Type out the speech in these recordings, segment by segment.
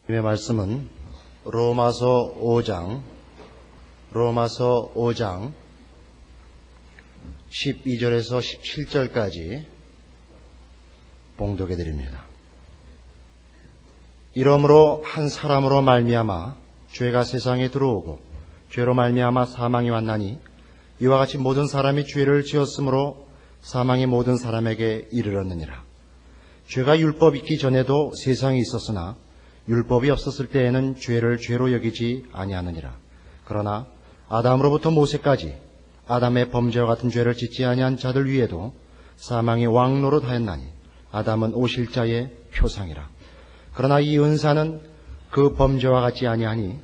의 말씀은 로마서 5장 12절에서 17절까지 봉독해 드립니다. 이러므로 한 사람으로 말미암아 죄가 세상에 들어오고 죄로 말미암아 사망이 왔나니 이와 같이 모든 사람이 죄를 지었으므로 사망이 모든 사람에게 이르렀느니라. 죄가 율법 있기 전에도 세상에 있었으나 율법이 없었을 때에는 죄를 죄로 여기지 아니하느니라. 그러나 아담으로부터 모세까지 아담의 범죄와 같은 죄를 짓지 아니한 자들 위에도 사망이 왕노릇하였나니 아담은 오실 자의 표상이라. 그러나 이 은사는 그 범죄와 같지 아니하니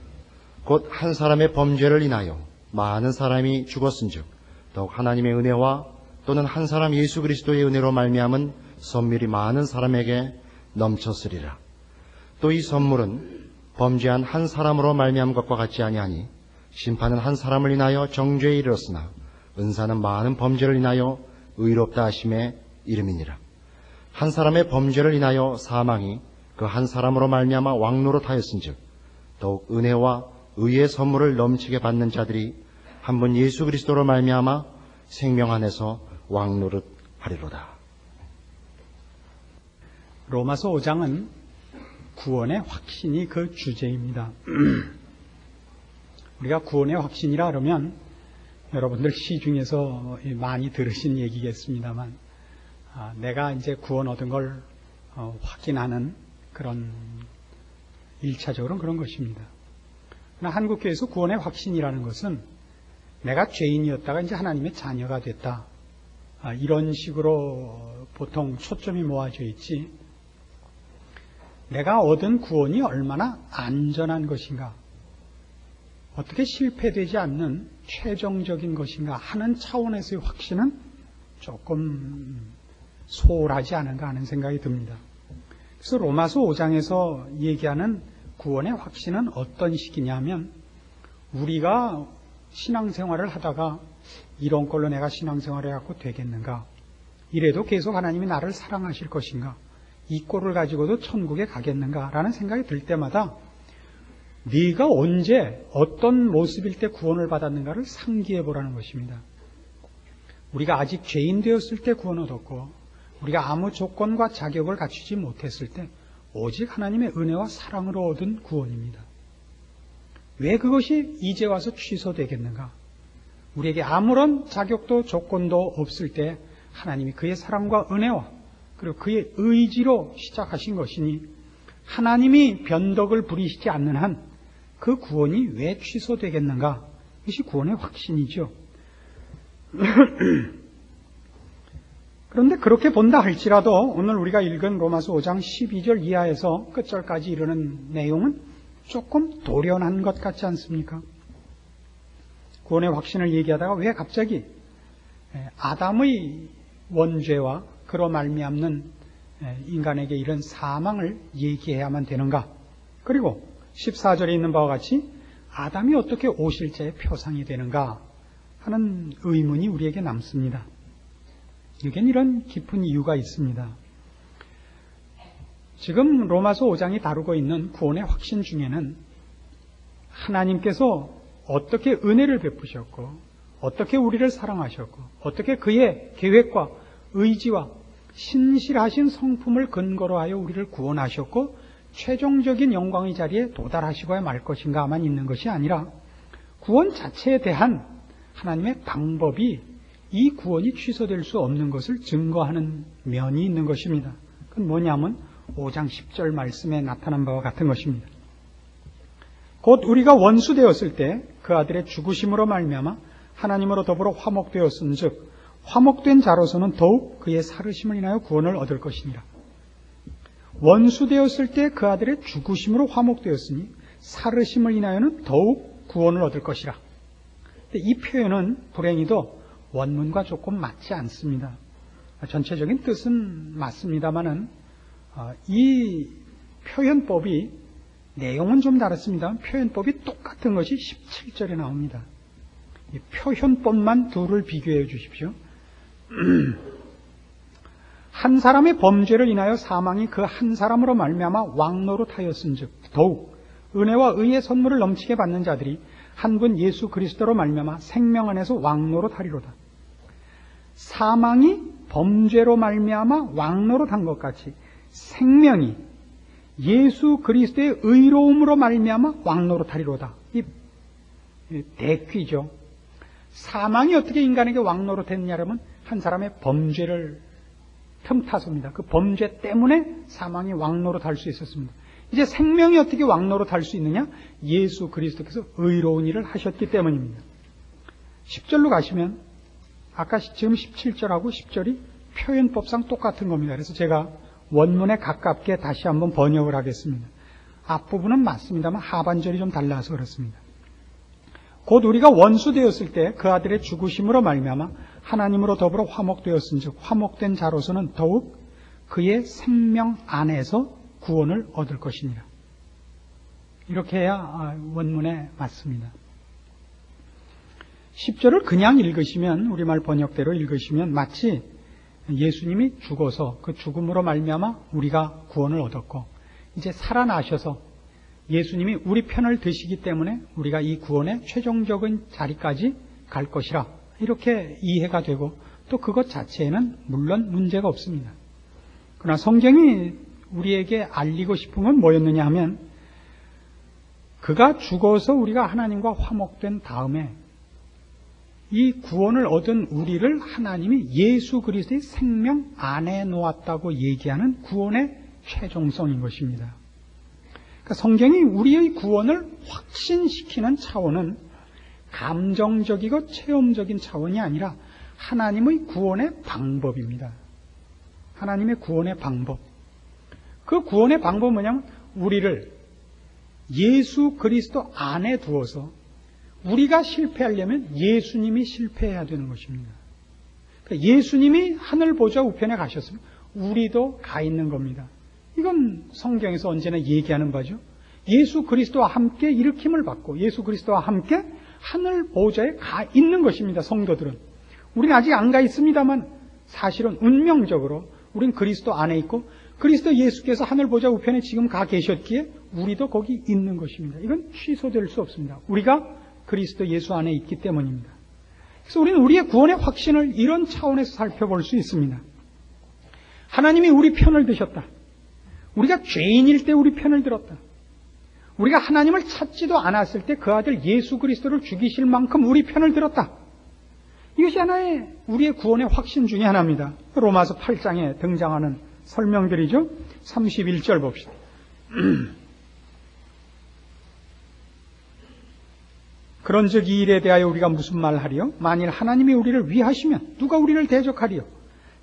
곧 한 사람의 범죄를 인하여 많은 사람이 죽었은즉 더욱 하나님의 은혜와 또는 한 사람 예수 그리스도의 은혜로 말미암은 선물이 많은 사람에게 넘쳤으리라. 또 이 선물은 범죄한 한 사람으로 말미암은 것과 같지 아니하니 심판은 한 사람을 인하여 정죄에 이르렀으나 은사는 많은 범죄를 인하여 의롭다 하심에 이름이니라. 한 사람의 범죄를 인하여 사망이 그 한 사람으로 말미암아 왕노릇하였은즉 더욱 은혜와 의의 선물을 넘치게 받는 자들이 한 분 예수 그리스도로 말미암아 생명 안에서 왕노릇하리로다. 로마서 5장은 구원의 확신이 그 주제입니다. 우리가 구원의 확신이라 그러면 여러분들 시중에서 많이 들으신 얘기겠습니다만 내가 이제 구원 얻은 걸 확인하는 그런 1차적으로는 그런 것입니다. 그러나 한국교회에서 구원의 확신이라는 것은 내가 죄인이었다가 이제 하나님의 자녀가 됐다. 이런 식으로 보통 초점이 모아져 있지, 내가 얻은 구원이 얼마나 안전한 것인가, 어떻게 실패되지 않는 최종적인 것인가 하는 차원에서의 확신은 조금 소홀하지 않은가 하는 생각이 듭니다. 그래서 로마서 5장에서 얘기하는 구원의 확신은 어떤 식이냐면, 우리가 신앙생활을 하다가 이런 걸로 내가 신앙생활을 해갖고 되겠는가, 이래도 계속 하나님이 나를 사랑하실 것인가, 이 꼴을 가지고도 천국에 가겠는가라는 생각이 들 때마다 네가 언제 어떤 모습일 때 구원을 받았는가를 상기해 보라는 것입니다. 우리가 아직 죄인 되었을 때 구원 얻었고, 우리가 아무 조건과 자격을 갖추지 못했을 때 오직 하나님의 은혜와 사랑으로 얻은 구원입니다. 왜 그것이 이제 와서 취소되겠는가? 우리에게 아무런 자격도 조건도 없을 때 하나님이 그의 사랑과 은혜와 그리고 그의 의지로 시작하신 것이니 하나님이 변덕을 부리시지 않는 한 그 구원이 왜 취소되겠는가? 이것이 구원의 확신이죠. 그런데 그렇게 본다 할지라도 오늘 우리가 읽은 로마서 5장 12절 이하에서 끝절까지 이르는 내용은 조금 도련한 것 같지 않습니까? 구원의 확신을 얘기하다가 왜 갑자기 아담의 원죄와 그로 말미암는 인간에게 이런 사망을 얘기해야만 되는가? 그리고 14절에 있는 바와 같이 아담이 어떻게 오실 자의 표상이 되는가 하는 의문이 우리에게 남습니다. 여기엔 이런 깊은 이유가 있습니다. 지금 로마서 5장이 다루고 있는 구원의 확신 중에는 하나님께서 어떻게 은혜를 베푸셨고, 어떻게 우리를 사랑하셨고, 어떻게 그의 계획과 의지와 신실하신 성품을 근거로 하여 우리를 구원하셨고 최종적인 영광의 자리에 도달하시고야 말 것인가만 있는 것이 아니라 구원 자체에 대한 하나님의 방법이 이 구원이 취소될 수 없는 것을 증거하는 면이 있는 것입니다. 그건 뭐냐면 5장 10절 말씀에 나타난 바와 같은 것입니다. 곧 우리가 원수 되었을 때 그 아들의 죽으심으로 말미암아 하나님으로 더불어 화목되었은즉 화목된 자로서는 더욱 그의 살으심을 인하여 구원을 얻을 것이니라. 원수 되었을 때 그 아들의 죽으심으로 화목되었으니 살으심을 인하여는 더욱 구원을 얻을 것이라. 이 표현은 불행히도 원문과 조금 맞지 않습니다. 전체적인 뜻은 맞습니다만은 이 표현법이 내용은 좀 다릅니다. 표현법이 똑같은 것이 17절에 나옵니다. 이 표현법만 둘을 비교해 주십시오. 한 사람의 범죄를 인하여 사망이 그 한 사람으로 말미암아 왕노릇하였은즉 더욱 은혜와 의의 선물을 넘치게 받는 자들이 한 분 예수 그리스도로 말미암아 생명 안에서 왕노릇하리로다. 사망이 범죄로 말미암아 왕노릇한 것 같이 생명이 예수 그리스도의 의로움으로 말미암아 왕노릇하리로다. 이 대퀴죠. 사망이 어떻게 인간에게 왕노릇했냐면 한 사람의 범죄를 틈타서입니다. 그 범죄 때문에 사망이 왕노릇할 수 있었습니다. 이제 생명이 어떻게 왕노릇할 수 있느냐? 예수 그리스도께서 의로운 일을 하셨기 때문입니다. 10절로 가시면 아까 지금 17절하고 10절이 표현법상 똑같은 겁니다. 그래서 제가 원문에 가깝게 다시 한번 번역을 하겠습니다. 앞부분은 맞습니다만 하반절이 좀 달라서 그렇습니다. 곧 우리가 원수 되었을 때 그 아들의 죽으심으로 말미암아 하나님으로 더불어 화목되었은즉 화목된 자로서는 더욱 그의 생명 안에서 구원을 얻을 것이니라. 이렇게 해야 원문에 맞습니다. 10절을 그냥 읽으시면 우리말 번역대로 읽으시면 마치 예수님이 죽어서 그 죽음으로 말미암아 우리가 구원을 얻었고 이제 살아나셔서 예수님이 우리 편을 드시기 때문에 우리가 이 구원의 최종적인 자리까지 갈 것이라 이렇게 이해가 되고 또 그것 자체에는 물론 문제가 없습니다. 그러나 성경이 우리에게 알리고 싶은 건 뭐였느냐 하면 그가 죽어서 우리가 하나님과 화목된 다음에 이 구원을 얻은 우리를 하나님이 예수 그리스도의 생명 안에 놓았다고 얘기하는 구원의 최종성인 것입니다. 그러니까 성경이 우리의 구원을 확신시키는 차원은 감정적이고 체험적인 차원이 아니라 하나님의 구원의 방법입니다. 하나님의 구원의 방법. 그 구원의 방법은 뭐냐면 우리를 예수 그리스도 안에 두어서 우리가 실패하려면 예수님이 실패해야 되는 것입니다. 그러니까 예수님이 하늘 보좌 우편에 가셨으면 우리도 가 있는 겁니다. 이건 성경에서 언제나 얘기하는 바죠. 예수 그리스도와 함께 일으킴을 받고 예수 그리스도와 함께 하늘 보좌에 가 있는 것입니다. 성도들은. 우리는 아직 안 가 있습니다만 사실은 운명적으로 우린 그리스도 안에 있고 그리스도 예수께서 하늘 보좌 우편에 지금 가 계셨기에 우리도 거기 있는 것입니다. 이건 취소될 수 없습니다. 우리가 그리스도 예수 안에 있기 때문입니다. 그래서 우리는 우리의 구원의 확신을 이런 차원에서 살펴볼 수 있습니다. 하나님이 우리 편을 드셨다. 우리가 죄인일 때 우리 편을 들었다. 우리가 하나님을 찾지도 않았을 때 그 아들 예수 그리스도를 죽이실 만큼 우리 편을 들었다. 이것이 하나의 우리의 구원의 확신 중에 하나입니다. 로마서 8장에 등장하는 설명들이죠. 31절 봅시다. 그런즉 이 일에 대하여 우리가 무슨 말하리요? 만일 하나님이 우리를 위하시면 누가 우리를 대적하리요?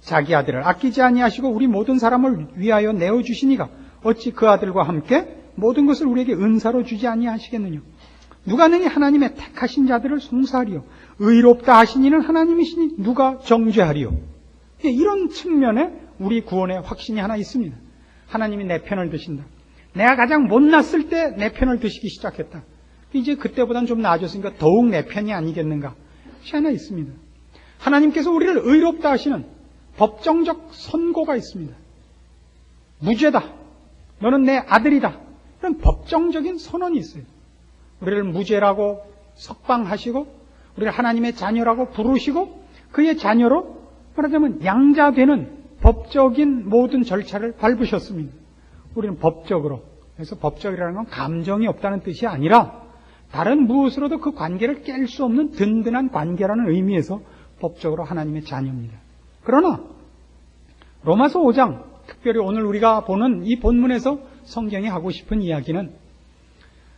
자기 아들을 아끼지 아니하시고 우리 모든 사람을 위하여 내어주시니가 어찌 그 아들과 함께 모든 것을 우리에게 은사로 주지 아니하시겠느냐? 누가 능히 하나님의 택하신 자들을 송사하리요? 의롭다 하신 이는 하나님이시니 누가 정죄하리요? 이런 측면에 우리 구원의 확신이 하나 있습니다. 하나님이 내 편을 드신다. 내가 가장 못났을 때 내 편을 드시기 시작했다. 이제 그때보다는 좀 나아졌으니까 더욱 내 편이 아니겠는가? 그것이 하나 있습니다. 하나님께서 우리를 의롭다 하시는 법정적 선고가 있습니다. 무죄다. 너는 내 아들이다. 이런 법정적인 선언이 있어요. 우리를 무죄라고 석방하시고 우리를 하나님의 자녀라고 부르시고 그의 자녀로 말하자면 양자되는 법적인 모든 절차를 밟으셨습니다. 우리는 법적으로, 그래서 법적이라는 건 감정이 없다는 뜻이 아니라 다른 무엇으로도 그 관계를 깰 수 없는 든든한 관계라는 의미에서 법적으로 하나님의 자녀입니다. 그러나 로마서 5장, 특별히 오늘 우리가 보는 이 본문에서 성경이 하고 싶은 이야기는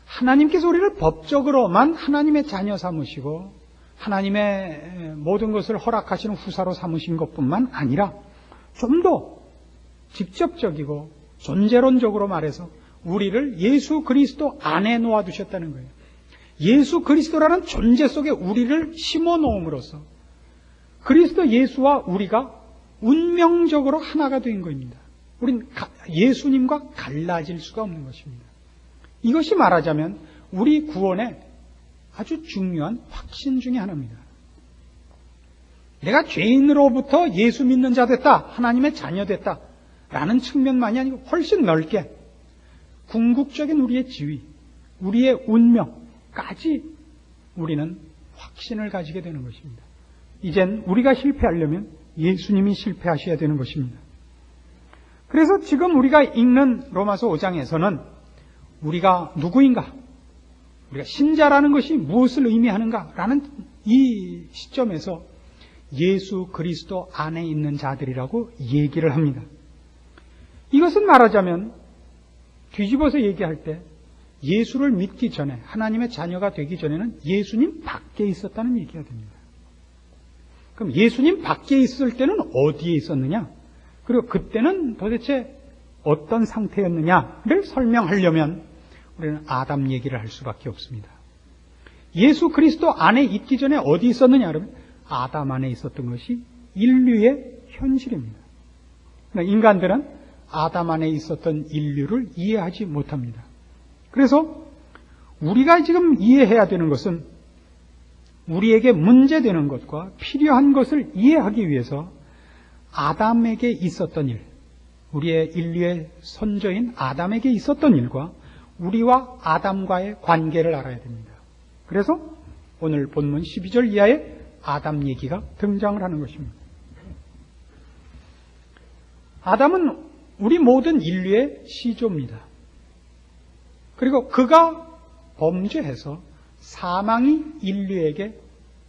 하나님께서 우리를 법적으로만 하나님의 자녀 삼으시고 하나님의 모든 것을 허락하시는 후사로 삼으신 것뿐만 아니라 좀 더 직접적이고 존재론적으로 말해서 우리를 예수 그리스도 안에 놓아두셨다는 거예요. 예수 그리스도라는 존재 속에 우리를 심어놓음으로써 그리스도 예수와 우리가 운명적으로 하나가 된 것입니다. 우린 예수님과 갈라질 수가 없는 것입니다. 이것이 말하자면 우리 구원의 아주 중요한 확신 중에 하나입니다. 내가 죄인으로부터 예수 믿는 자 됐다, 하나님의 자녀 됐다 라는 측면만이 아니고 훨씬 넓게 궁극적인 우리의 지위, 우리의 운명까지 우리는 확신을 가지게 되는 것입니다. 이젠 우리가 실패하려면 예수님이 실패하셔야 되는 것입니다. 그래서 지금 우리가 읽는 로마서 5장에서는 우리가 누구인가, 우리가 신자라는 것이 무엇을 의미하는가라는 이 시점에서 예수 그리스도 안에 있는 자들이라고 얘기를 합니다. 이것은 말하자면 뒤집어서 얘기할 때 예수를 믿기 전에, 하나님의 자녀가 되기 전에는 예수님 밖에 있었다는 얘기가 됩니다. 그럼 예수님 밖에 있을 때는 어디에 있었느냐? 그리고 그때는 도대체 어떤 상태였느냐를 설명하려면 우리는 아담 얘기를 할 수밖에 없습니다. 예수 그리스도 안에 있기 전에 어디 있었느냐? 그러면 아담 안에 있었던 것이 인류의 현실입니다. 그러나 인간들은 아담 안에 있었던 인류를 이해하지 못합니다. 그래서 우리가 지금 이해해야 되는 것은 우리에게 문제되는 것과 필요한 것을 이해하기 위해서 아담에게 있었던 일, 우리의 인류의 선조인 아담에게 있었던 일과 우리와 아담과의 관계를 알아야 됩니다. 그래서 오늘 본문 12절 이하에 아담 얘기가 등장을 하는 것입니다. 아담은 우리 모든 인류의 시조입니다. 그리고 그가 범죄해서 사망이 인류에게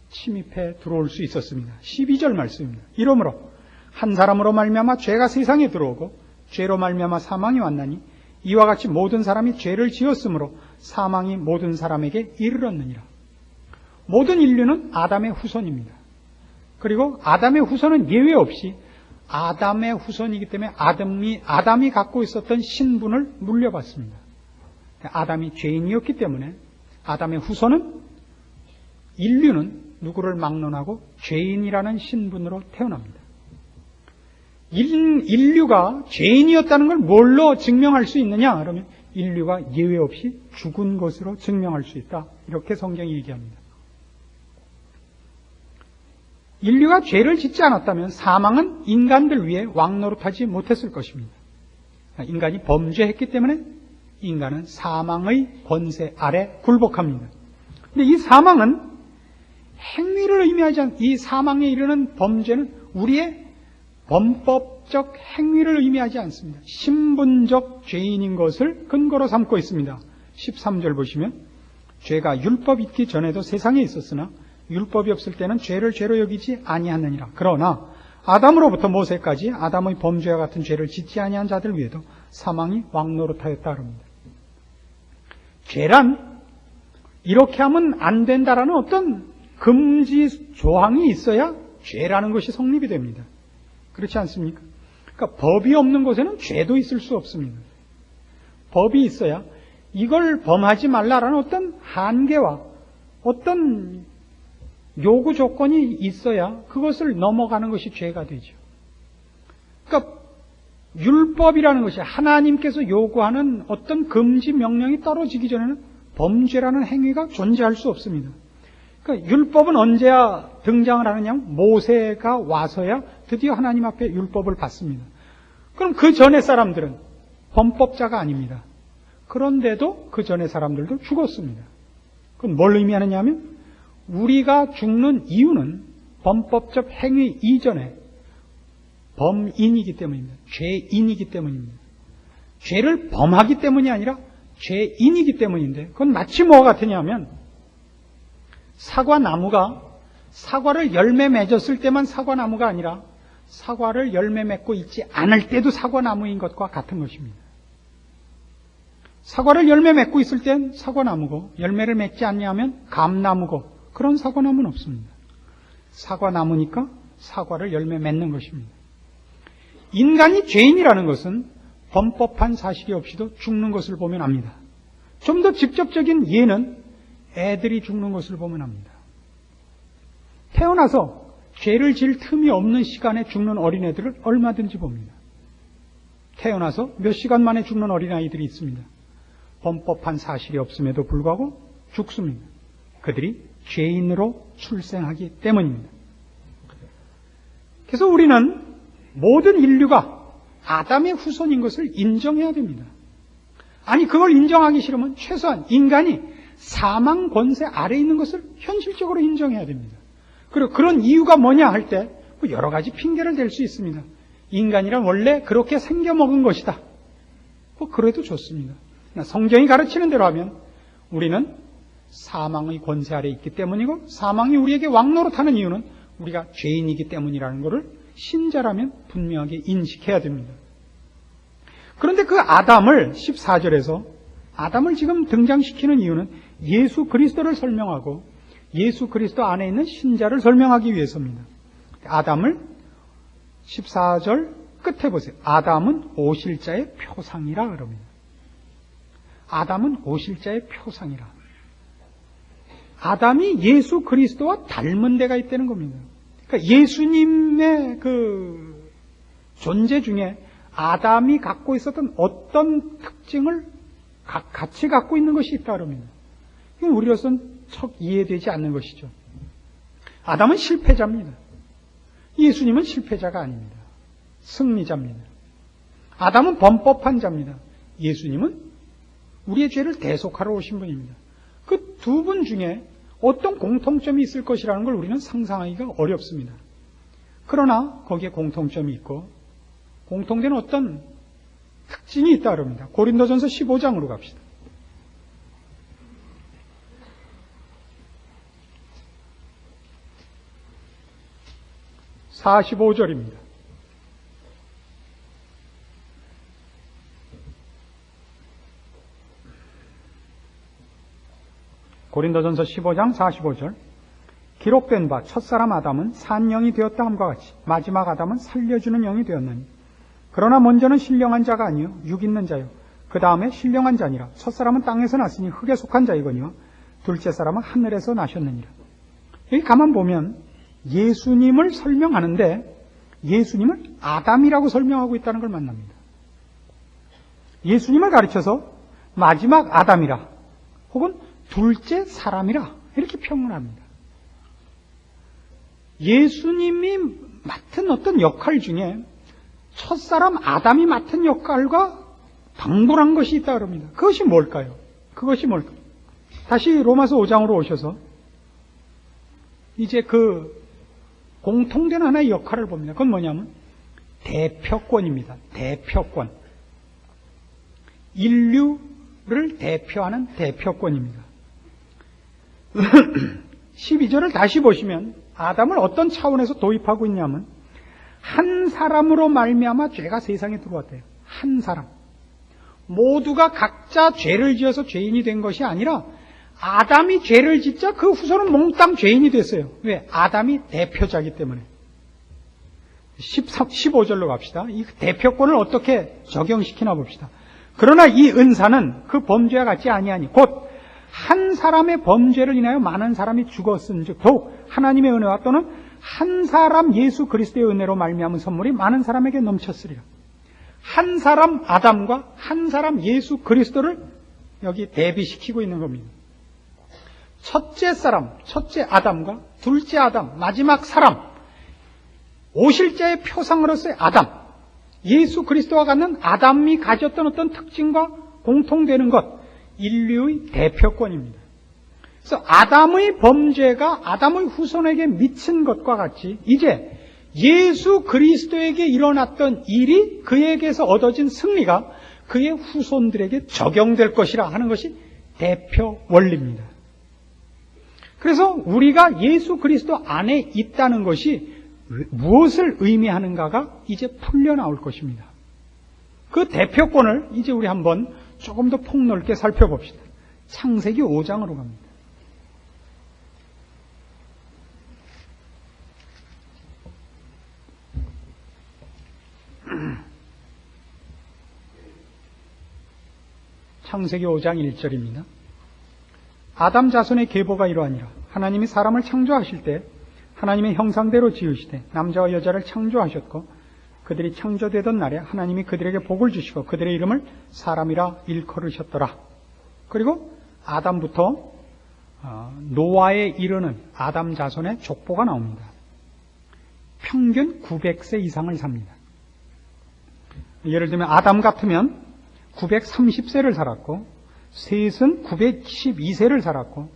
침입해 들어올 수 있었습니다. 12절 말씀입니다. 이러므로 한 사람으로 말미암아 죄가 세상에 들어오고 죄로 말미암아 사망이 왔나니 이와 같이 모든 사람이 죄를 지었으므로 사망이 모든 사람에게 이르렀느니라. 모든 인류는 아담의 후손입니다. 그리고 아담의 후손은 예외 없이 아담의 후손이기 때문에 아담이 갖고 있었던 신분을 물려받습니다. 아담이 죄인이었기 때문에 아담의 후손은, 인류는 누구를 막론하고 죄인이라는 신분으로 태어납니다. 인류가 죄인이었다는 걸 뭘로 증명할 수 있느냐? 그러면 인류가 예외 없이 죽은 것으로 증명할 수 있다. 이렇게 성경이 얘기합니다. 인류가 죄를 짓지 않았다면 사망은 인간들 위에 왕노릇하지 못했을 것입니다. 인간이 범죄했기 때문에 인간은 사망의 권세 아래 굴복합니다. 근데 이 사망은 행위를 의미하지 이 사망에 이르는 범죄는 우리의 범법적 행위를 의미하지 않습니다. 신분적 죄인인 것을 근거로 삼고 있습니다. 13절 보시면 죄가 율법 있기 전에도 세상에 있었으나 율법이 없을 때는 죄를 죄로 여기지 아니하느니라. 그러나 아담으로부터 모세까지 아담의 범죄와 같은 죄를 짓지 아니한 자들 위에도 사망이 왕노릇하였다 합니다. 죄란 이렇게 하면 안 된다라는 어떤 금지 조항이 있어야 죄라는 것이 성립이 됩니다. 그렇지 않습니까? 그러니까 법이 없는 곳에는 죄도 있을 수 없습니다. 법이 있어야 이걸 범하지 말라라는 어떤 한계와 어떤 요구 조건이 있어야 그것을 넘어가는 것이 죄가 되죠. 그러니까 율법이라는 것이 하나님께서 요구하는 어떤 금지 명령이 떨어지기 전에는 범죄라는 행위가 존재할 수 없습니다. 그러니까 율법은 언제야 등장을 하느냐? 모세가 와서야 드디어 하나님 앞에 율법을 받습니다. 그럼 그 전의 사람들은 범법자가 아닙니다. 그런데도 그 전의 사람들도 죽었습니다. 그건 뭘 의미하느냐 하면 우리가 죽는 이유는 범법적 행위 이전에 범인이기 때문입니다. 죄인이기 때문입니다. 죄를 범하기 때문이 아니라 죄인이기 때문인데 그건 마치 뭐가 같으냐면 사과나무가 사과를 열매 맺었을 때만 사과나무가 아니라 사과를 열매 맺고 있지 않을 때도 사과나무인 것과 같은 것입니다. 사과를 열매 맺고 있을 땐 사과나무고 열매를 맺지 않냐면 감나무고 그런 사과나무는 없습니다. 사과나무니까 사과를 열매 맺는 것입니다. 인간이 죄인이라는 것은 범법한 사실이 없이도 죽는 것을 보면 압니다. 좀 더 직접적인 예는 애들이 죽는 것을 보면 압니다. 태어나서 죄를 지을 틈이 없는 시간에 죽는 어린애들을 얼마든지 봅니다. 태어나서 몇 시간 만에 죽는 어린아이들이 있습니다. 범법한 사실이 없음에도 불구하고 죽습니다. 그들이 죄인으로 출생하기 때문입니다. 그래서 우리는 모든 인류가 아담의 후손인 것을 인정해야 됩니다. 아니, 그걸 인정하기 싫으면 최소한 인간이 사망 권세 아래에 있는 것을 현실적으로 인정해야 됩니다. 그리고 그런 이유가 뭐냐 할 때 여러 가지 핑계를 댈 수 있습니다. 인간이란 원래 그렇게 생겨먹은 것이다. 그래도 좋습니다. 성경이 가르치는 대로 하면 우리는 사망의 권세 아래에 있기 때문이고, 사망이 우리에게 왕노릇하는 이유는 우리가 죄인이기 때문이라는 것을 신자라면 분명하게 인식해야 됩니다. 그런데 그 아담을 14절에서 아담을 지금 등장시키는 이유는 예수 그리스도를 설명하고 예수 그리스도 안에 있는 신자를 설명하기 위해서입니다. 아담을 14절 끝에 보세요. 아담은 오실자의 표상이라 그럽니다. 아담은 오실자의 표상이라. 아담이 예수 그리스도와 닮은 데가 있다는 겁니다. 그러니까 예수님의 그 존재 중에 아담이 갖고 있었던 어떤 특징을 같이 갖고 있는 것이 있다 그럽니다. 이건 우리로서는 척 이해되지 않는 것이죠. 아담은 실패자입니다. 예수님은 실패자가 아닙니다. 승리자입니다. 아담은 범법한 자입니다. 예수님은 우리의 죄를 대속하러 오신 분입니다. 그 두 분 중에 어떤 공통점이 있을 것이라는 걸 우리는 상상하기가 어렵습니다. 그러나 거기에 공통점이 있고 공통된 어떤 특징이 있다 그럽니다. 고린도전서 15장으로 갑시다. (45절입니다) 고린도전서 15장 45절. 기록된 바 첫사람 아담은 산 영이 되었다 함과 같이 마지막 아담은 살려주는 영이 되었나니, 그러나 먼저는 신령한 자가 아니요 육 있는 자요 그 다음에 신령한 자니라. 첫사람은 땅에서 났으니 흙에 속한 자이거니와 둘째 사람은 하늘에서 나셨느니라. 여기 가만 보면 예수님을 설명하는데 예수님을 아담이라고 설명하고 있다는 걸 만납니다. 예수님을 가르쳐서 마지막 아담이라 혹은 둘째 사람이라 이렇게 평론합니다. 예수님이 맡은 어떤 역할 중에 첫사람 아담이 맡은 역할과 방불한 것이 있다 그럽니다. 그것이 뭘까요? 그것이 뭘까요? 다시 로마서 5장으로 오셔서 이제 그 공통된 하나의 역할을 봅니다. 그건 뭐냐면 대표권입니다. 대표권. 인류를 대표하는 대표권입니다. 12절을 다시 보시면 아담을 어떤 차원에서 도입하고 있냐면 한 사람으로 말미암아 죄가 세상에 들어왔대요. 한 사람. 모두가 각자 죄를 지어서 죄인이 된 것이 아니라 아담이 죄를 짓자 그 후손은 몽땅 죄인이 됐어요. 왜? 아담이 대표자이기 때문에. 15절로 갑시다. 이 대표권을 어떻게 적용시키나 봅시다. 그러나 이 은사는 그 범죄와 같지 아니하니 곧 한 사람의 범죄를 인하여 많은 사람이 죽었은즉 더욱 하나님의 은혜와 또는 한 사람 예수 그리스도의 은혜로 말미암은 선물이 많은 사람에게 넘쳤으리라. 한 사람 아담과 한 사람 예수 그리스도를 여기 대비시키고 있는 겁니다. 첫째 사람, 첫째 아담과 둘째 아담, 마지막 사람, 오실자의 표상으로서의 아담, 예수 그리스도와 같은 아담이 가졌던 어떤 특징과 공통되는 것, 인류의 대표권입니다. 그래서 아담의 범죄가 아담의 후손에게 미친 것과 같이 이제 예수 그리스도에게 일어났던 일이 그에게서 얻어진 승리가 그의 후손들에게 적용될 것이라 하는 것이 대표 원리입니다. 그래서 우리가 예수 그리스도 안에 있다는 것이 무엇을 의미하는가가 이제 풀려나올 것입니다. 그 대표권을 이제 우리 한번 조금 더 폭넓게 살펴봅시다. 창세기 5장으로 갑니다. 창세기 5장 1절입니다. 아담 자손의 계보가 이러하니라. 하나님이 사람을 창조하실 때 하나님의 형상대로 지으시되 남자와 여자를 창조하셨고 그들이 창조되던 날에 하나님이 그들에게 복을 주시고 그들의 이름을 사람이라 일컬으셨더라. 그리고 아담부터 노아에 이르는 아담 자손의 족보가 나옵니다. 평균 900세 이상을 삽니다. 예를 들면 아담 같으면 930세를 살았고, 셋은 912세를 살았고,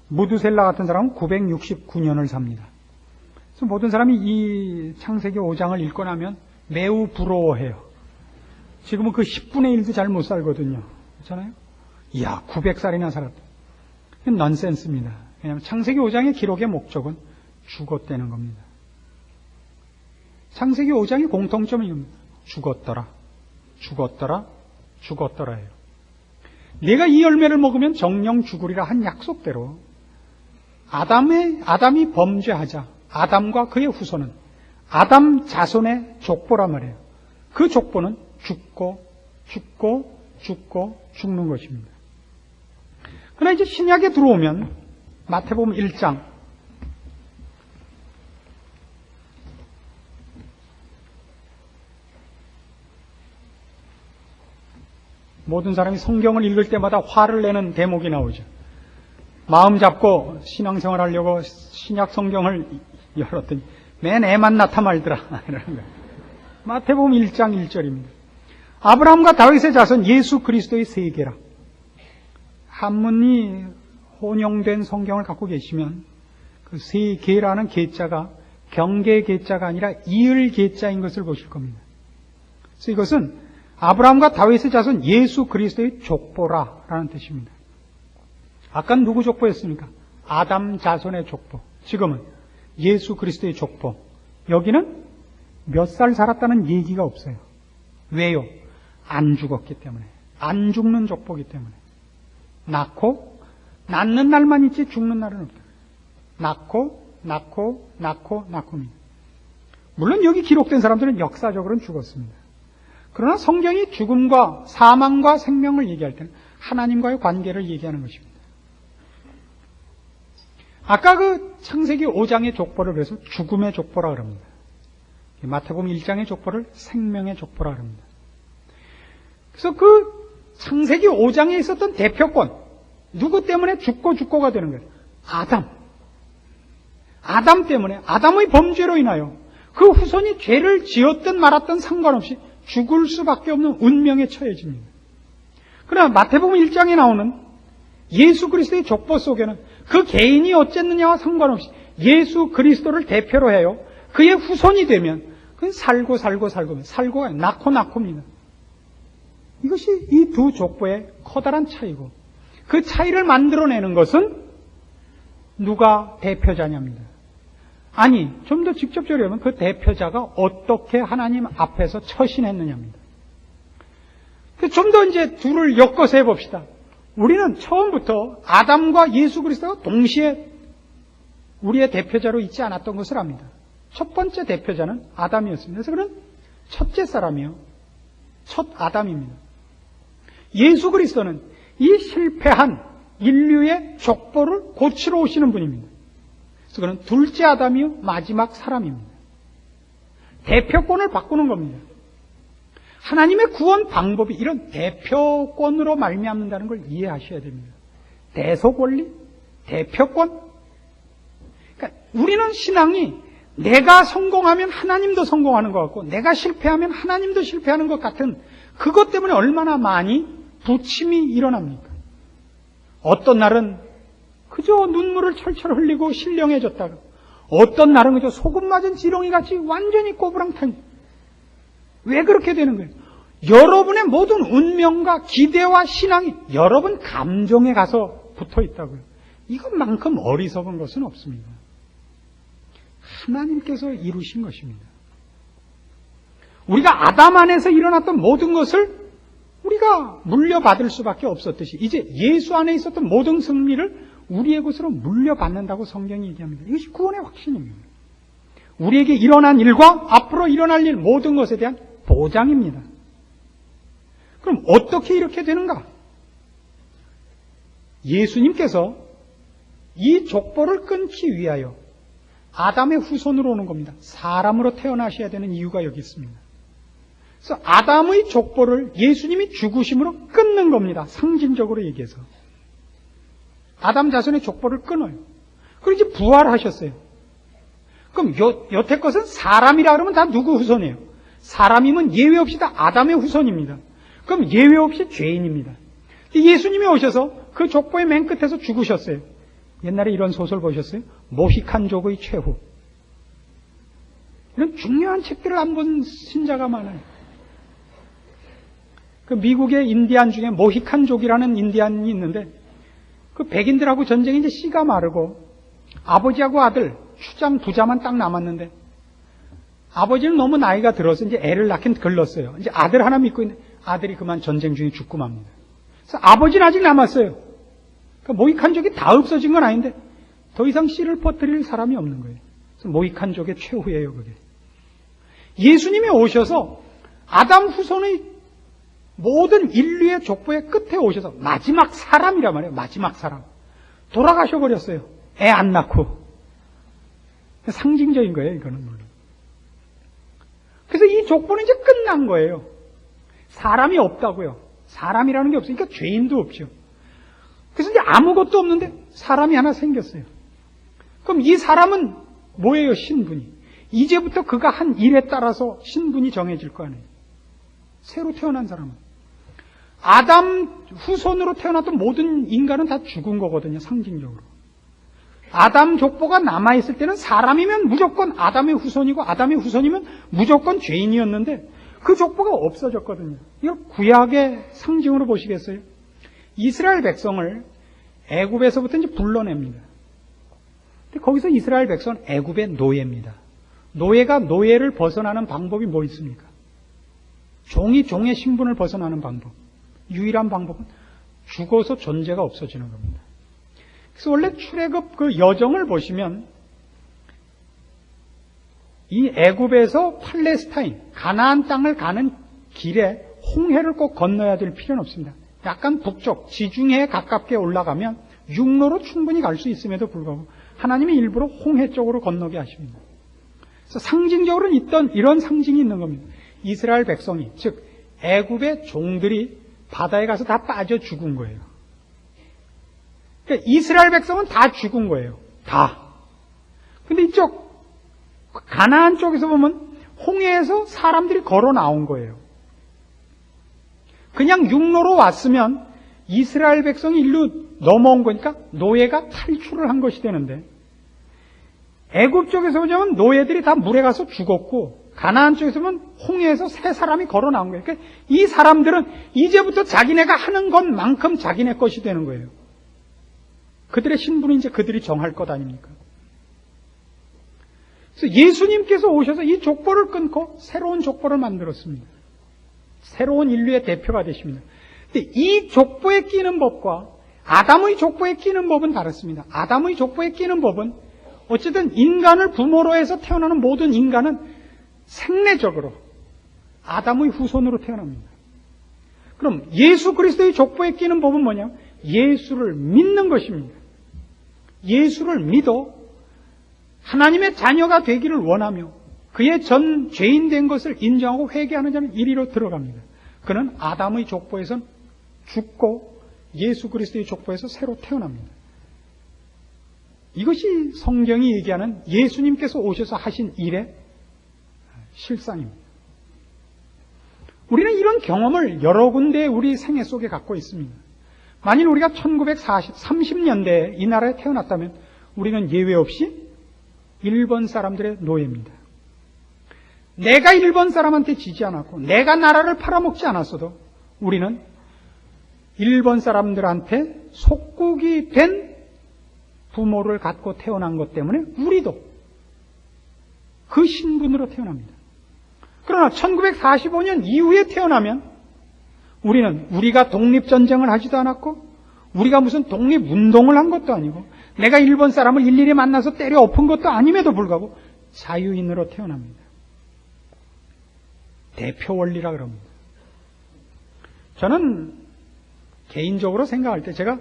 무두셀라 같은 사람은 969년을 삽니다. 그래서 모든 사람이 이 창세기 5장을 읽고 나면 매우 부러워해요. 지금은 그 10분의 1도 잘 못 살거든요. 그렇잖아요? 이야, 900살이나 살았다. 이건 넌센스입니다. 왜냐하면 창세기 5장의 기록의 목적은 죽었다는 겁니다. 창세기 5장의 공통점은 이겁니다. 죽었더라, 죽었더라, 죽었더라예요. 내가 이 열매를 먹으면 정령 죽으리라 한 약속대로 아담이 범죄하자 아담과 그의 후손은 아담 자손의 족보란 말이에요. 그 족보는 죽고 죽는 것입니다. 그러나 이제 신약에 들어오면 마태복음 1장 모든 사람이 성경을 읽을 때마다 화를 내는 대목이 나오죠. 마음 잡고 신앙생활 하려고 신약 성경을 열었더니 맨 애만 나타 말더라. 이러는 거예요. 마태복음 1장 1절입니다. 아브라함과 다윗의 자손 예수 그리스도의 세계라. 한문이 혼용된 성경을 갖고 계시면 그 세계라는 계자가 경계 계자가 아니라 이을 계자인 것을 보실 겁니다. 그래서 이것은 아브라함과 다윗의 자손 예수 그리스도의 족보라라는 뜻입니다. 아까는 누구 족보였습니까? 아담 자손의 족보. 지금은 예수 그리스도의 족보. 여기는 몇 살 살았다는 얘기가 없어요. 왜요? 안 죽었기 때문에. 안 죽는 족보이기 때문에. 낳고 낳는 날만 있지 죽는 날은 없다. 낳고입니다. 물론 여기 기록된 사람들은 역사적으로는 죽었습니다. 그러나 성경이 죽음과 사망과 생명을 얘기할 때는 하나님과의 관계를 얘기하는 것입니다. 아까 그 창세기 5장의 족보를 그래서 죽음의 족보라 그럽니다. 마태복음 1장의 족보를 생명의 족보라 그럽니다. 그래서 그 창세기 5장에 있었던 대표권, 누구 때문에 죽고가 되는 거예요? 아담 때문에, 아담의 범죄로 인하여 그 후손이 죄를 지었든 말았든 상관없이 죽을 수밖에 없는 운명에 처해집니다. 그러나 마태복음 1장에 나오는 예수 그리스도의 족보 속에는 그 개인이 어쨌느냐와 상관없이 예수 그리스도를 대표로 해요. 그의 후손이 되면 그건 살고가 낳고입니다. 이것이 이 두 족보의 커다란 차이고, 그 차이를 만들어내는 것은 누가 대표자냐입니다. 아니, 좀 더 직접적으로 하면 그 대표자가 어떻게 하나님 앞에서 처신했느냐입니다. 좀 더 이제 둘을 엮어서 해봅시다. 우리는 처음부터 아담과 예수 그리스도가 동시에 우리의 대표자로 있지 않았던 것을 압니다. 첫 번째 대표자는 아담이었습니다. 그래서 그는 첫째 사람이요, 첫 아담입니다. 예수 그리스도는 이 실패한 인류의 족보를 고치러 오시는 분입니다. 그래서 그는 둘째 아담이요, 마지막 사람입니다. 대표권을 바꾸는 겁니다. 하나님의 구원 방법이 이런 대표권으로 말미암는다는 걸 이해하셔야 됩니다. 대소권리, 대표권. 그러니까 우리는 신앙이 내가 성공하면 하나님도 성공하는 것 같고, 내가 실패하면 하나님도 실패하는 것 같은 그것 때문에 얼마나 많이 부침이 일어납니까? 어떤 날은 그저 눈물을 철철 흘리고 신령해졌다가, 어떤 날은 그저 소금 맞은 지렁이 같이 완전히 꼬부랑탕. 왜 그렇게 되는 거예요? 여러분의 모든 운명과 기대와 신앙이 여러분 감정에 가서 붙어 있다고요. 이것만큼 어리석은 것은 없습니다. 하나님께서 이루신 것입니다. 우리가 아담 안에서 일어났던 모든 것을 우리가 물려받을 수밖에 없었듯이 이제 예수 안에 있었던 모든 승리를 우리의 것으로 물려받는다고 성경이 얘기합니다. 이것이 구원의 확신입니다. 우리에게 일어난 일과 앞으로 일어날 일 모든 것에 대한 보장입니다. 그럼 어떻게 이렇게 되는가? 예수님께서 이 족보를 끊기 위하여 아담의 후손으로 오는 겁니다. 사람으로 태어나셔야 되는 이유가 여기 있습니다. 그래서 아담의 족보를 예수님이 죽으심으로 끊는 겁니다. 상징적으로 얘기해서. 아담 자손의 족보를 끊어요. 그리고 이제 부활하셨어요. 그럼 여태 것은 사람이라 그러면 다 누구 후손이에요? 사람이면 예외 없이 다 아담의 후손입니다. 그럼 예외 없이 죄인입니다. 예수님이 오셔서 그 족보의 맨 끝에서 죽으셨어요. 옛날에 이런 소설 보셨어요? 모히칸족의 최후. 이런 중요한 책들을 안 본 신자가 많아요. 그 미국의 인디안 중에 모히칸족이라는 인디안이 있는데 그 백인들하고 전쟁에 이제 씨가 마르고 아버지하고 아들 추장 부자만 딱 남았는데 아버지는 너무 나이가 들어서 이제 애를 낳긴 글렀어요. 이제 아들 하나 믿고 있는데 아들이 그만 전쟁 중에 죽고 맙니다. 그래서 아버지는 아직 남았어요. 그러니까 모히칸족이 다 없어진 건 아닌데 더 이상 씨를 퍼뜨릴 사람이 없는 거예요. 그래서 모히칸족의 최후예요, 그게. 예수님이 오셔서 아담 후손의 모든 인류의 족보의 끝에 오셔서 마지막 사람이란 말이에요. 마지막 사람. 돌아가셔 버렸어요. 애 안 낳고. 상징적인 거예요, 이거는 물론. 그래서 이 족보는 이제 끝난 거예요. 사람이 없다고요. 사람이라는 게 없으니까 죄인도 없죠. 그래서 이제 아무것도 없는데 사람이 하나 생겼어요. 그럼 이 사람은 뭐예요, 신분이? 이제부터 그가 한 일에 따라서 신분이 정해질 거 아니에요. 새로 태어난 사람은. 아담 후손으로 태어났던 모든 인간은 다 죽은 거거든요, 상징적으로. 아담 족보가 남아있을 때는 사람이면 무조건 아담의 후손이고 아담의 후손이면 무조건 죄인이었는데 그 족보가 없어졌거든요. 이걸 구약의 상징으로 보시겠어요? 이스라엘 백성을 애굽에서부터 이제 불러냅니다. 근데 거기서 이스라엘 백성은 애굽의 노예입니다. 노예가 노예를 벗어나는 방법이 뭐 있습니까? 종이 종의 신분을 벗어나는 방법. 유일한 방법은 죽어서 존재가 없어지는 겁니다. 그래서 원래 출애굽 그 여정을 보시면 이 애굽에서 팔레스타인, 가나안 땅을 가는 길에 홍해를 꼭 건너야 될 필요는 없습니다. 약간 북쪽, 지중해에 가깝게 올라가면 육로로 충분히 갈 수 있음에도 불구하고 하나님이 일부러 홍해 쪽으로 건너게 하십니다. 그래서 상징적으로는 있던 이런 상징이 있는 겁니다. 이스라엘 백성이, 즉 애굽의 종들이 바다에 가서 다 빠져 죽은 거예요. 그러니까 이스라엘 백성은 다 죽은 거예요. 다. 근데 이쪽 가나안 쪽에서 보면 홍해에서 사람들이 걸어 나온 거예요. 그냥 육로로 왔으면 이스라엘 백성이 일로 넘어온 거니까 노예가 탈출을 한 것이 되는데 애굽 쪽에서 보자면 노예들이 다 물에 가서 죽었고 가나안 쪽에서 보면 홍해에서 세 사람이 걸어 나온 거예요. 그러니까 이 사람들은 이제부터 자기네가 하는 것만큼 자기네 것이 되는 거예요. 그들의 신분은 이제 그들이 정할 것 아닙니까? 그래서 예수님께서 오셔서 이 족보를 끊고 새로운 족보를 만들었습니다. 새로운 인류의 대표가 되십니다. 근데 이 족보에 끼는 법과 아담의 족보에 끼는 법은 다릅니다. 아담의 족보에 끼는 법은 어쨌든 인간을 부모로 해서 태어나는 모든 인간은 생내적으로 아담의 후손으로 태어납니다. 그럼 예수 그리스도의 족보에 끼는 법은 뭐냐면 예수를 믿는 것입니다. 예수를 믿어 하나님의 자녀가 되기를 원하며 그의 전 죄인 된 것을 인정하고 회개하는 자는 이리로 들어갑니다. 그는 아담의 족보에선 죽고 예수 그리스도의 족보에서 새로 태어납니다. 이것이 성경이 얘기하는 예수님께서 오셔서 하신 일의 실상입니다. 우리는 이런 경험을 여러 군데 우리 생애 속에 갖고 있습니다. 만일 우리가 1930년대에 이 나라에 태어났다면 우리는 예외 없이 일본 사람들의 노예입니다. 내가 일본 사람한테 지지 않았고 내가 나라를 팔아먹지 않았어도 우리는 일본 사람들한테 속국이 된 부모를 갖고 태어난 것 때문에 우리도 그 신분으로 태어납니다. 그러나 1945년 이후에 태어나면 우리는 우리가 독립전쟁을 하지도 않았고 우리가 무슨 독립운동을 한 것도 아니고 내가 일본 사람을 일일이 만나서 때려 엎은 것도 아님에도 불구하고 자유인으로 태어납니다. 대표 원리라 그럽니다. 저는 개인적으로 생각할 때 제가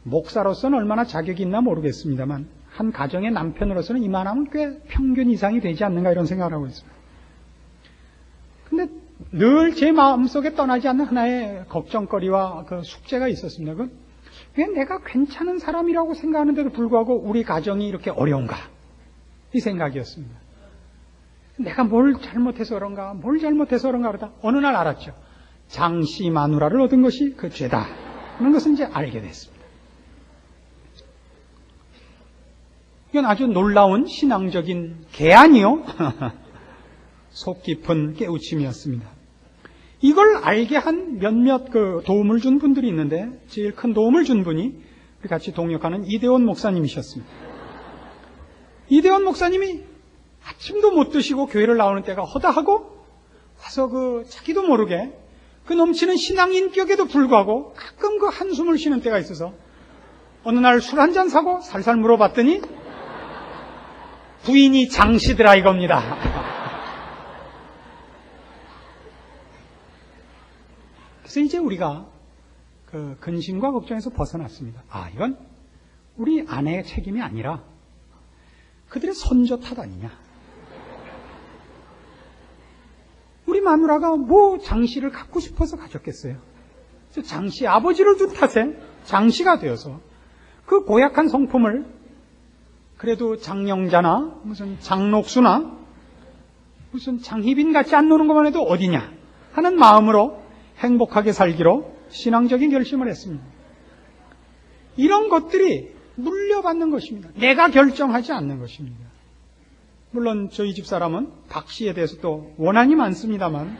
목사로서는 얼마나 자격이 있나 모르겠습니다만 한 가정의 남편으로서는 이만하면 꽤 평균 이상이 되지 않는가 이런 생각을 하고 있습니다. 근데 늘 제 마음속에 떠나지 않는 하나의 걱정거리와 그 숙제가 있었습니다. 왜 내가 괜찮은 사람이라고 생각하는데도 불구하고 우리 가정이 이렇게 어려운가? 이 생각이었습니다. 내가 뭘 잘못해서 그런가 그러다 어느 날 알았죠. 장씨 마누라를 얻은 것이 그 죄다. 그런 것을 이제 알게 됐습니다. 이건 아주 놀라운 신앙적인 개안이요. 속 깊은 깨우침이었습니다. 이걸 알게 한 몇몇 도움을 준 분들이 있는데 제일 큰 도움을 준 분이 우리 같이 동역하는 이대원 목사님이셨습니다. 이대원 목사님이 아침도 못 드시고 교회를 나오는 때가 허다하고 와서 자기도 모르게 그 넘치는 신앙 인격에도 불구하고 가끔 한숨을 쉬는 때가 있어서 어느 날 술 한잔 사고 살살 물어봤더니 부인이 장씨더라 이겁니다. 그래서 이제 우리가 근심과 걱정에서 벗어났습니다. 이건 우리 아내의 책임이 아니라 그들의 선조 탓 아니냐. 우리 마누라가 장씨를 갖고 싶어서 가졌겠어요. 장씨 아버지를 둔 탓에 장씨가 되어서 그 고약한 성품을 그래도 장영자나 무슨 장록수나 무슨 장희빈 같이 안 노는 것만 해도 어디냐 하는 마음으로 행복하게 살기로 신앙적인 결심을 했습니다. 이런 것들이 물려받는 것입니다. 내가 결정하지 않는 것입니다. 물론 저희 집 사람은 박 씨에 대해서 또 원한이 많습니다만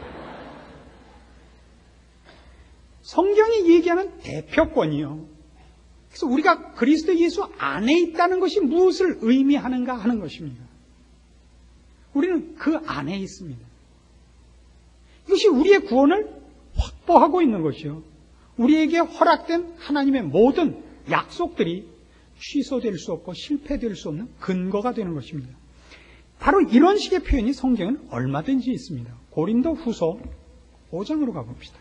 성경이 얘기하는 대표권이요. 그래서 우리가 그리스도 예수 안에 있다는 것이 무엇을 의미하는가 하는 것입니다. 우리는 그 안에 있습니다. 이것이 우리의 구원을 확보하고 있는 것이요. 우리에게 허락된 하나님의 모든 약속들이 취소될 수 없고 실패될 수 없는 근거가 되는 것입니다. 바로 이런 식의 표현이 성경은 얼마든지 있습니다. 고린도 후서 5장으로 가봅시다.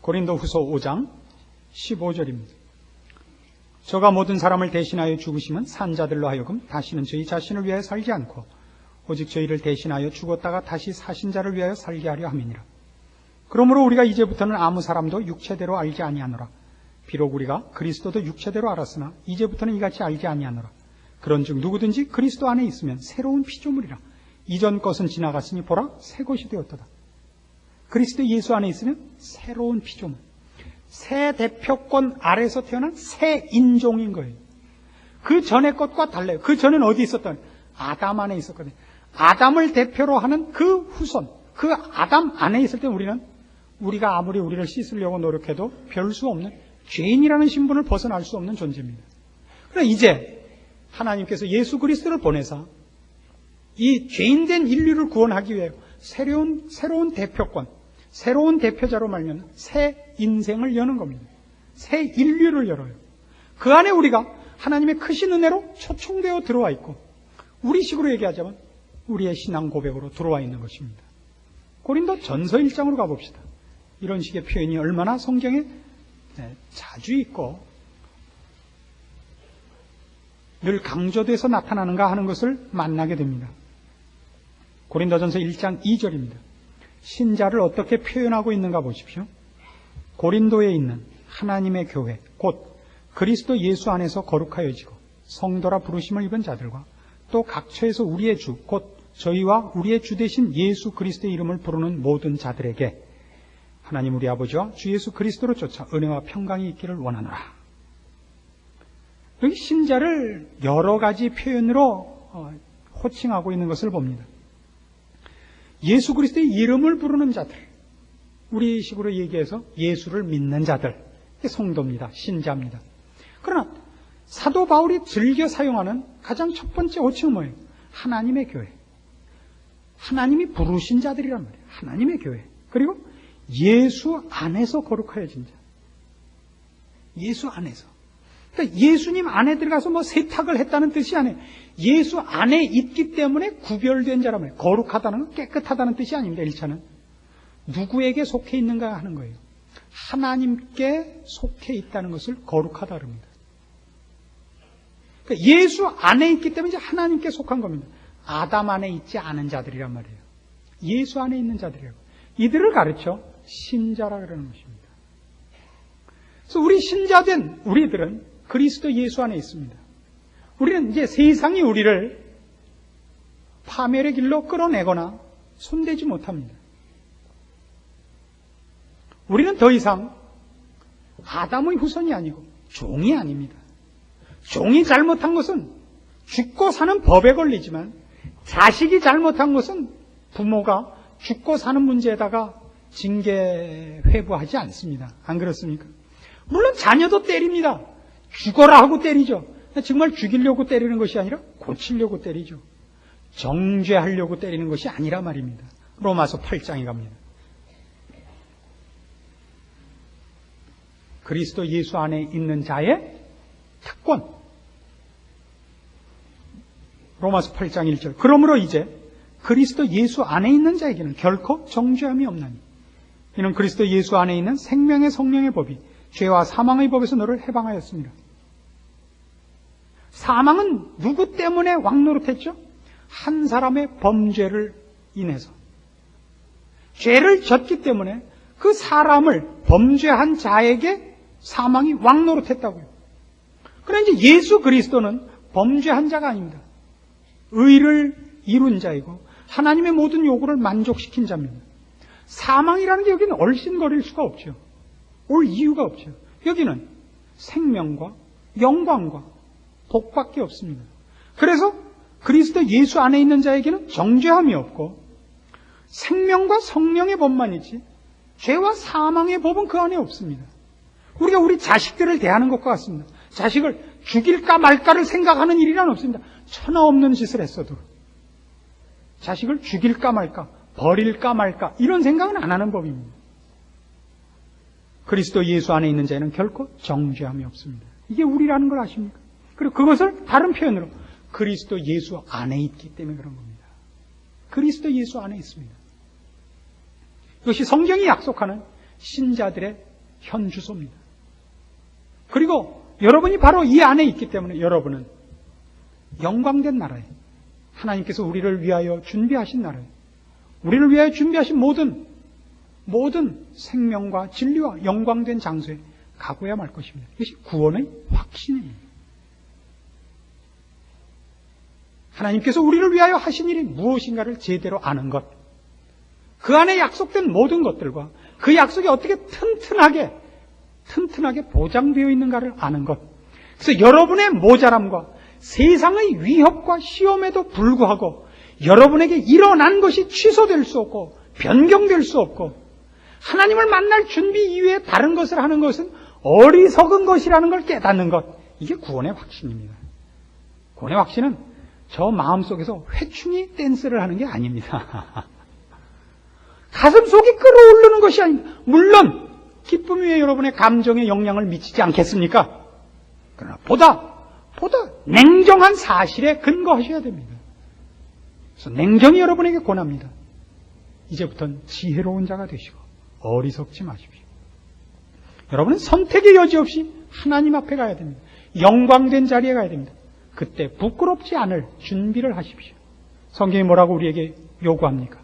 고린도 후서 5장 15절입니다. 저가 모든 사람을 대신하여 죽으시면 산자들로 하여금 다시는 저희 자신을 위하여 살지 않고 오직 저희를 대신하여 죽었다가 다시 사신 자를 위하여 살게 하려 함이니라. 그러므로 우리가 이제부터는 아무 사람도 육체대로 알지 아니하노라. 비록 우리가 그리스도도 육체대로 알았으나 이제부터는 이같이 알지 아니하노라. 그런즉 누구든지 그리스도 안에 있으면 새로운 피조물이라. 이전 것은 지나갔으니 보라 새 것이 되었도다. 그리스도 예수 안에 있으면 새로운 피조물, 새 대표권 아래서 태어난 새 인종인 거예요. 그 전의 것과 달라요. 그 전에는 어디 있었던? 아담 안에 있었거든요. 아담을 대표로 하는 그 후손, 그 아담 안에 있을 때 우리가 아무리 우리를 씻으려고 노력해도 별 수 없는 죄인이라는 신분을 벗어날 수 없는 존재입니다. 그러나 이제 하나님께서 예수 그리스도를 보내사 이 죄인된 인류를 구원하기 위해 새로운 대표권, 새로운 대표자로 말미암아 새 인생을 여는 겁니다. 새 인류를 열어요. 그 안에 우리가 하나님의 크신 은혜로 초청되어 들어와 있고 우리 식으로 얘기하자면 우리의 신앙 고백으로 들어와 있는 것입니다. 고린도 전서 1장으로 가봅시다. 이런 식의 표현이 얼마나 성경에 자주 있고 늘 강조돼서 나타나는가 하는 것을 만나게 됩니다. 고린도전서 1장 2절입니다. 신자를 어떻게 표현하고 있는가 보십시오. 고린도에 있는 하나님의 교회 곧 그리스도 예수 안에서 거룩하여지고 성도라 부르심을 입은 자들과 또 각처에서 우리의 주 곧 저희와 우리의 주 되신 예수 그리스도의 이름을 부르는 모든 자들에게 하나님 우리 아버지와 주 예수 그리스도로 쫓아 은혜와 평강이 있기를 원하노라. 여기 신자를 여러 가지 표현으로 호칭하고 있는 것을 봅니다. 예수 그리스도의 이름을 부르는 자들, 우리식으로 얘기해서 예수를 믿는 자들, 이게 성도입니다. 신자입니다. 그러나 사도 바울이 즐겨 사용하는 가장 첫 번째 호칭은 뭐예요? 하나님의 교회. 하나님이 부르신 자들이란 말이에요. 하나님의 교회. 그리고 예수 안에서 거룩하여진 자. 예수 안에서. 그러니까 예수님 안에 들어가서 세탁을 했다는 뜻이 아니에요. 예수 안에 있기 때문에 구별된 자란 말이에요. 거룩하다는 건 깨끗하다는 뜻이 아닙니다. 1차는. 누구에게 속해 있는가 하는 거예요. 하나님께 속해 있다는 것을 거룩하다 그럽니다. 그러니까 예수 안에 있기 때문에 이제 하나님께 속한 겁니다. 아담 안에 있지 않은 자들이란 말이에요. 예수 안에 있는 자들이라고. 이들을 가르쳐 신자라 그러는 것입니다. 그래서 우리 신자된 우리들은 그리스도 예수 안에 있습니다. 우리는 이제 세상이 우리를 파멸의 길로 끌어내거나 손대지 못합니다. 우리는 더 이상 아담의 후손이 아니고 종이 아닙니다. 종이 잘못한 것은 죽고 사는 법에 걸리지만 자식이 잘못한 것은 부모가 죽고 사는 문제에다가 징계 회부하지 않습니다. 안 그렇습니까? 물론 자녀도 때립니다. 죽어라 하고 때리죠. 정말 죽이려고 때리는 것이 아니라 고치려고 때리죠. 정죄하려고 때리는 것이 아니라 말입니다. 로마서 8장에 갑니다. 그리스도 예수 안에 있는 자의 특권. 로마서 8장 1절. 그러므로 이제 그리스도 예수 안에 있는 자에게는 결코 정죄함이 없나니 이는 그리스도 예수 안에 있는 생명의 성령의 법이 죄와 사망의 법에서 너를 해방하였습니다. 사망은 누구 때문에 왕노릇했죠? 한 사람의 범죄를 인해서. 죄를 졌기 때문에 그 사람을 범죄한 자에게 사망이 왕노릇했다고요. 그러나 이제 예수 그리스도는 범죄한 자가 아닙니다. 의를 이룬 자이고 하나님의 모든 요구를 만족시킨 자입니다. 사망이라는 게 여기는 얼씬거릴 수가 없죠. 올 이유가 없죠. 여기는 생명과 영광과 복밖에 없습니다. 그래서 그리스도 예수 안에 있는 자에게는 정죄함이 없고 생명과 성령의 법만 있지 죄와 사망의 법은 그 안에 없습니다. 우리가 우리 자식들을 대하는 것과 같습니다. 자식을 죽일까 말까를 생각하는 일이란 없습니다. 천하 없는 짓을 했어도 자식을 죽일까 말까, 버릴까 말까 이런 생각은 안 하는 법입니다. 그리스도 예수 안에 있는 자에는 결코 정죄함이 없습니다. 이게 우리라는 걸 아십니까? 그리고 그것을 다른 표현으로 그리스도 예수 안에 있기 때문에 그런 겁니다. 그리스도 예수 안에 있습니다. 이것이 성경이 약속하는 신자들의 현주소입니다. 그리고 여러분이 바로 이 안에 있기 때문에 여러분은 영광된 나라에 하나님께서 우리를 위하여 준비하신 나라에 우리를 위하여 준비하신 모든 생명과 진리와 영광된 장소에 가고야 말 것입니다. 이것이 구원의 확신입니다. 하나님께서 우리를 위하여 하신 일이 무엇인가를 제대로 아는 것, 그 안에 약속된 모든 것들과 그 약속이 어떻게 튼튼하게 보장되어 있는가를 아는 것. 그래서 여러분의 모자람과 세상의 위협과 시험에도 불구하고 여러분에게 일어난 것이 취소될 수 없고 변경될 수 없고 하나님을 만날 준비 이외에 다른 것을 하는 것은 어리석은 것이라는 걸 깨닫는 것. 이게 구원의 확신입니다. 구원의 확신은 저 마음속에서 회충이 댄스를 하는 게 아닙니다. 가슴속이 끌어오르는 것이 아닙니다. 물론 기쁨 위에 여러분의 감정에 영향을 미치지 않겠습니까? 그러나 보다 냉정한 사실에 근거하셔야 됩니다. 그래서 냉정히 여러분에게 권합니다. 이제부터는 지혜로운 자가 되시고 어리석지 마십시오. 여러분은 선택의 여지 없이 하나님 앞에 가야 됩니다. 영광된 자리에 가야 됩니다. 그때 부끄럽지 않을 준비를 하십시오. 성경이 뭐라고 우리에게 요구합니까?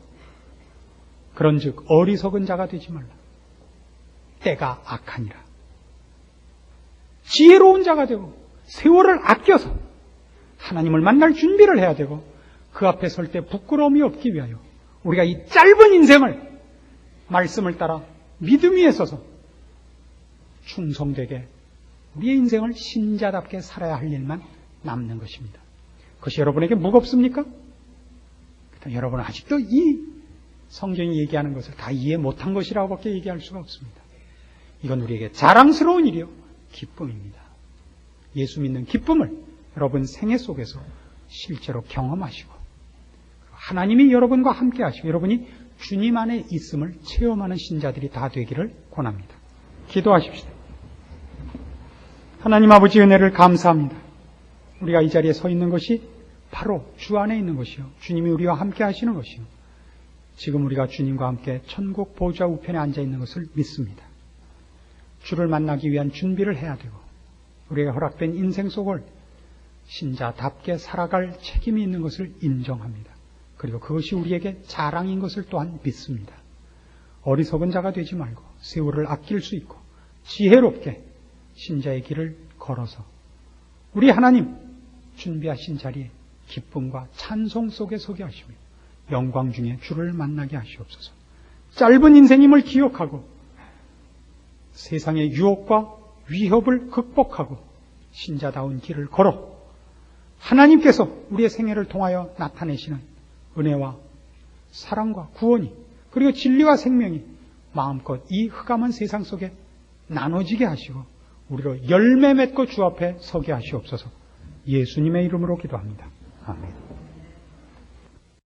그런즉 어리석은 자가 되지 말라. 때가 악하니라. 지혜로운 자가 되고 세월을 아껴서 하나님을 만날 준비를 해야 되고 그 앞에 설 때 부끄러움이 없기 위하여 우리가 이 짧은 인생을 말씀을 따라 믿음 위에 서서 충성되게 우리의 인생을 신자답게 살아야 할 일만 남는 것입니다. 그것이 여러분에게 무겁습니까? 여러분은 아직도 이 성경이 얘기하는 것을 다 이해 못한 것이라고밖에 얘기할 수가 없습니다. 이건 우리에게 자랑스러운 일이요 기쁨입니다. 예수 믿는 기쁨을 여러분 생애 속에서 실제로 경험하시고 하나님이 여러분과 함께 하시고 여러분이 주님 안에 있음을 체험하는 신자들이 다 되기를 권합니다. 기도하십시다. 하나님 아버지 은혜를 감사합니다. 우리가 이 자리에 서 있는 것이 바로 주 안에 있는 것이요 주님이 우리와 함께 하시는 것이요 지금 우리가 주님과 함께 천국 보좌 우편에 앉아 있는 것을 믿습니다. 주를 만나기 위한 준비를 해야 되고 우리에게 허락된 인생 속을 신자답게 살아갈 책임이 있는 것을 인정합니다. 그리고 그것이 우리에게 자랑인 것을 또한 믿습니다. 어리석은 자가 되지 말고 세월을 아낄 수 있고 지혜롭게 신자의 길을 걸어서 우리 하나님 준비하신 자리에 기쁨과 찬송 속에 서게 하시며 영광 중에 주를 만나게 하시옵소서. 짧은 인생임을 기억하고 세상의 유혹과 위협을 극복하고 신자다운 길을 걸어 하나님께서 우리의 생애를 통하여 나타내시는 은혜와 사랑과 구원이 그리고 진리와 생명이 마음껏 이 흑암한 세상 속에 나눠지게 하시고 우리로 열매 맺고 주 앞에 서게 하시옵소서. 예수님의 이름으로 기도합니다. 아멘.